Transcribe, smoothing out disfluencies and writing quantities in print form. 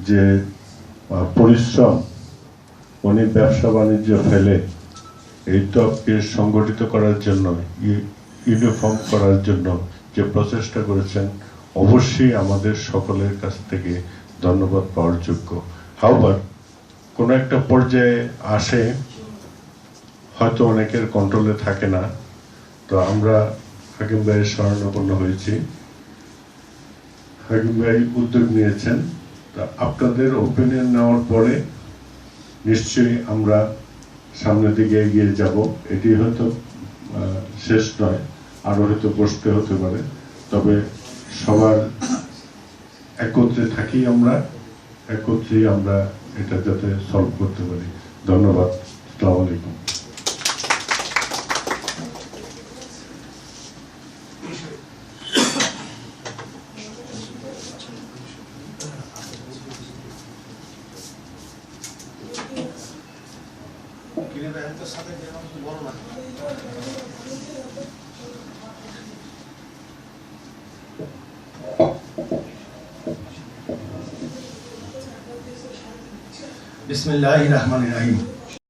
যে পরিশ্রম উনি ব্যবসা বাণিজ্য ফেলে এই টপকে সংগঠিত করার জন্য, ইউনিফর্ম করার জন্য যে প্রচেষ্টা করেছেন, অবশ্যই আমাদের সকলের কাছ থেকে ধন্যবাদ পাওয়ার যোগ্য। হাওয়ার কোনো একটা পর্যায়ে আসে, হয়তো অনেকের কন্ট্রোলে থাকে না, তো আমরা হাকিম ভাইয়ের শরণাপন্ন হয়েছি। হাকিম ভাই উদ্যোগ নিয়েছেন, তা আপনাদের ওপিনিয়ন নেওয়ার পরে নিশ্চয়ই আমরা সামনের দিকে এগিয়ে যাব। এটি হয়তো শেষ নয়, আরো হয়তো বসতে হতে পারে, তবে সবার একত্রে থাকি, আমরা একত্রেই আমরা এটা যাতে সলভ করতে পারি। ধন্যবাদ। আসসালামু আলাইকুম। बिस्मिल्लाहिर्रहमानिर्रहीम।